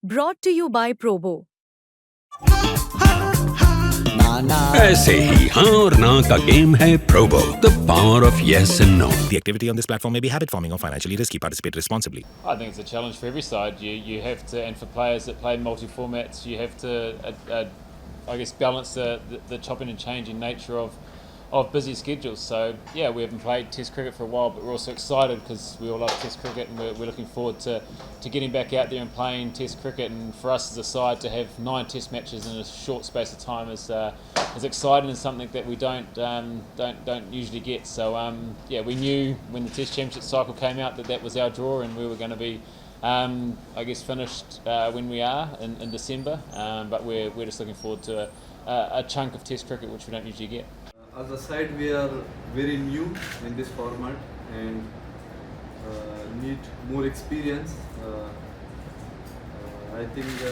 Brought to you by Probo. ऐसे ही हाँ और ना का गेम है Probo the power of yes and no. The activity on this platform may be habit forming or financially risky. Participate responsibly. I think it's a challenge for every side. You have to, and for players that play multi formats, you have to, I guess, balance the chopping and changing nature of busy schedules. So yeah, we haven't played Test cricket for a while, but we're also excited because we all love Test cricket, and we're looking forward to getting back out there and playing Test cricket. And for us as a side to have 9 Test matches in a short space of time is exciting and something that we don't usually get. So yeah, we knew when the Test Championship cycle came out that was our draw, and we were going to be I guess finished when we are in December. But we're just looking forward to a chunk of Test cricket which we don't usually get. As a side, we are very new in this format and need more experience. I think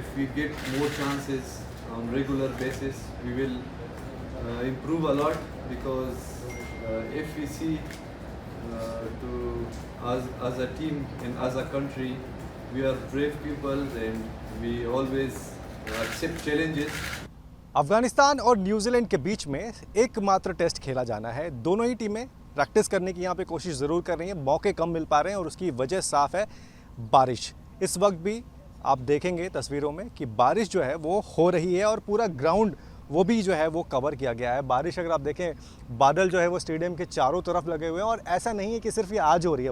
if we get more chances on regular basis, we will improve a lot, because if we see to as a team and as a country, we are brave people and we always accept challenges. Afghanistan और New Zealand के बीच में एकमात्र test खेला जाना है। दोनों ही टीमें practice करने की यहाँ पे कोशिश ज़रूर कर रही हैं, मौके कम मिल पा रहे हैं और उसकी वजह साफ है बारिश। इस वक्त भी आप देखेंगे तस्वीरों में कि बारिश जो है वो हो रही है और पूरा ग्राउंड वो भी जो है वो कवर किया गया है। बारिश अगर आप देखें, बादल जो है वो स्टेडियम के चारों तरफ लगे हुए हैं और ऐसा नहीं है कि सिर्फ ये आज हो रही है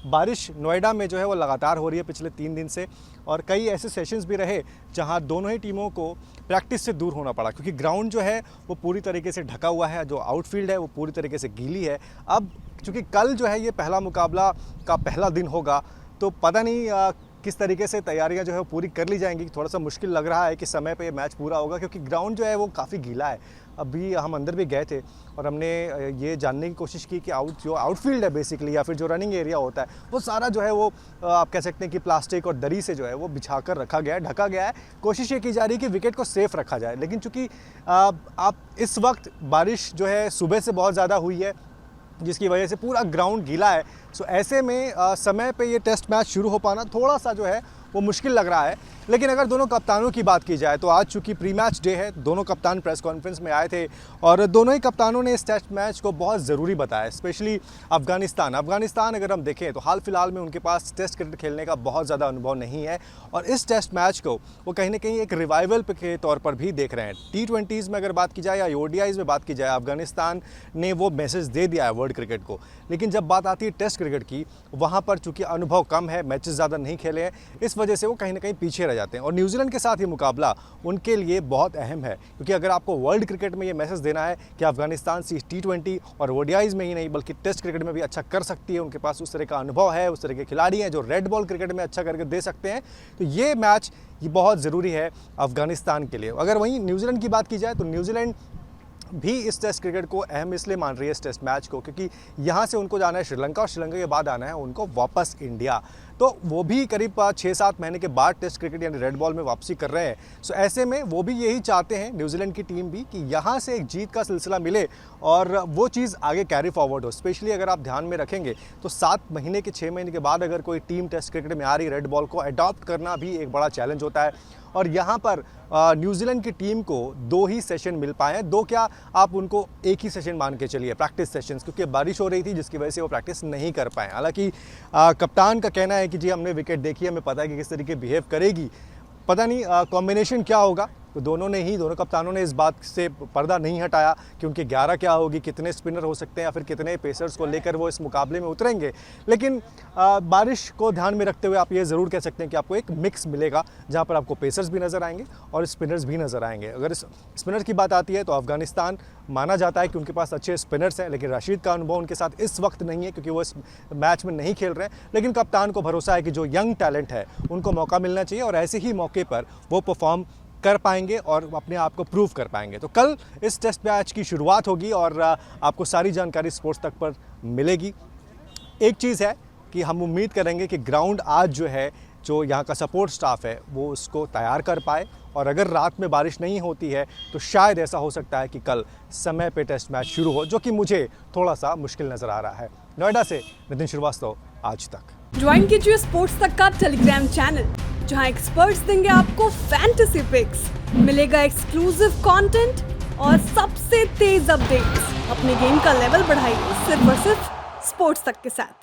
बारिश नोएडा में जो है वो लगातार हो रही है पिछले 3 दिन से। और कई ऐसे सेशंस भी रहे जहां दोनों ही टीमों को प्रैक्टिस से दूर होना पड़ा, क्योंकि ग्राउंड जो है वो पूरी तरीके से ढका हुआ है, जो आउटफील्ड है वो पूरी तरीके से गीली है। अब चूँकि कल जो है ये पहला मुकाबला का पहला दिन होगा, तो पता नहीं किस तरीके से तैयारियां जो है वो पूरी कर ली जाएंगी। थोड़ा सा मुश्किल लग रहा है कि समय पे ये मैच पूरा होगा, क्योंकि ग्राउंड जो है वो काफ़ी गीला है। अभी हम अंदर भी गए थे और हमने ये जानने की कोशिश की कि जो आउटफील्ड है बेसिकली, या फिर जो रनिंग एरिया होता है, वो सारा जो है वो आप कह सकते हैं कि प्लास्टिक और दरी से जो है वो बिछा कर रखा गया है, ढका गया है। कोशिश ये की जा रही है कि विकेट को सेफ रखा जाए, लेकिन चूँकि आप इस वक्त बारिश जो है सुबह से बहुत ज़्यादा हुई है, जिसकी वजह से पूरा ग्राउंड गीला है। सो ऐसे में समय पे ये टेस्ट मैच शुरू हो पाना थोड़ा सा जो है वो मुश्किल लग रहा है। लेकिन अगर दोनों कप्तानों की बात की जाए तो आज चूँकि प्री मैच डे है, दोनों कप्तान प्रेस कॉन्फ्रेंस में आए थे और दोनों ही कप्तानों ने इस टेस्ट मैच को बहुत ज़रूरी बताया। स्पेशली अफगानिस्तान अगर हम देखें तो हाल फिलहाल में उनके पास टेस्ट क्रिकेट खेलने का बहुत ज़्यादा अनुभव नहीं है और इस टेस्ट मैच को वो कहीं ना कहीं एक रिवाइवल के तौर पर भी देख रहे हैं। T20s में अगर बात की जाए या ODIs में बात की जाए, अफगानिस्तान ने वो मैसेज दे दिया है वर्ल्ड क्रिकेट को। लेकिन जब बात आती है टेस्ट क्रिकेट की, वहाँ पर चूँकि अनुभव कम है, मैचेस ज़्यादा नहीं खेले हैं, इस वजह से वो कहीं ना कहीं पीछे रह जाते हैं। और न्यूजीलैंड के साथ ये मुकाबला उनके लिए बहुत अहम है, क्योंकि अगर आपको वर्ल्ड क्रिकेट में ये मैसेज देना है कि अफगानिस्तान T20 और ODIs में ही नहीं बल्कि टेस्ट क्रिकेट में भी अच्छा कर सकती है, उनके पास उस तरह का अनुभव है, उस तरह के खिलाड़ी हैं जो रेड बॉल क्रिकेट में अच्छा करके दे सकते हैं, तो ये मैच ये बहुत ज़रूरी है अफगानिस्तान के लिए। अगर वहीं न्यूजीलैंड की बात की जाए तो न्यूजीलैंड भी इस टेस्ट क्रिकेट को अहम इसलिए मान रही है, इस टेस्ट मैच को, क्योंकि यहाँ से उनको जाना है श्रीलंका और श्रीलंका के बाद आना है उनको वापस इंडिया। तो वो भी करीब 6-7 महीने के बाद टेस्ट क्रिकेट यानी रेड बॉल में वापसी कर रहे हैं। सो ऐसे में वो भी यही चाहते हैं, न्यूजीलैंड की टीम भी, कि यहाँ से एक जीत का सिलसिला मिले और वो चीज़ आगे कैरी फॉरवर्ड हो। स्पेशली अगर आप ध्यान में रखेंगे तो 7 महीने के 6 महीने के बाद अगर कोई टीम टेस्ट क्रिकेट में आ रही रेड बॉल को अडॉप्ट करना भी एक बड़ा चैलेंज होता है। और यहाँ पर न्यूजीलैंड की टीम को 2 ही सेशन मिल पाए हैं, 2 क्या आप उनको एक ही सेशन मान के चलिए, प्रैक्टिस सेशंस, क्योंकि बारिश हो रही थी जिसकी वजह से वो प्रैक्टिस नहीं कर पाए। हालांकि कप्तान का कहना है कि जी हमने विकेट देखी, हमें पता है कि किस तरीके बिहेव करेगी, पता नहीं कॉम्बिनेशन क्या होगा। तो दोनों कप्तानों ने इस बात से पर्दा नहीं हटाया कि उनकी 11 क्या होगी, कितने स्पिनर हो सकते हैं या फिर कितने पेसर्स को लेकर वो इस मुकाबले में उतरेंगे। लेकिन बारिश को ध्यान में रखते हुए आप ये ज़रूर कह सकते हैं कि आपको एक मिक्स मिलेगा, जहां पर आपको पेसर्स भी नज़र आएंगे और स्पिनर्स भी नज़र आएंगे। अगर इस स्पिनर की बात आती है तो अफगानिस्तान माना जाता है कि उनके पास अच्छे स्पिनर्स हैं, लेकिन राशिद का अनुभव उनके साथ इस वक्त नहीं है क्योंकि वो इस मैच में नहीं खेल रहे हैं। लेकिन कप्तान को भरोसा है कि जो यंग टैलेंट है उनको मौका मिलना चाहिए और ऐसे ही मौके पर वो परफॉर्म कर पाएंगे और अपने आप को प्रूव कर पाएंगे। तो कल इस टेस्ट मैच की शुरुआत होगी और आपको सारी जानकारी स्पोर्ट्स तक पर मिलेगी। एक चीज़ है कि हम उम्मीद करेंगे कि ग्राउंड आज जो है, जो यहाँ का सपोर्ट स्टाफ है वो उसको तैयार कर पाए, और अगर रात में बारिश नहीं होती है तो शायद ऐसा हो सकता है कि कल समय पे टेस्ट मैच शुरू हो, जो कि मुझे थोड़ा सा मुश्किल नज़र आ रहा है। नोएडा से नितिन श्रीवास्तव, आज तक। ज्वाइन कीजिए स्पोर्ट्स तक का टेलीग्राम चैनल, जहां एक्सपर्ट्स देंगे आपको फैंटेसी पिक्स, मिलेगा एक्सक्लूसिव कंटेंट और सबसे तेज अपडेट्स। अपने गेम का लेवल बढ़ाइए सिर्फ और सिर्फ स्पोर्ट्स तक के साथ।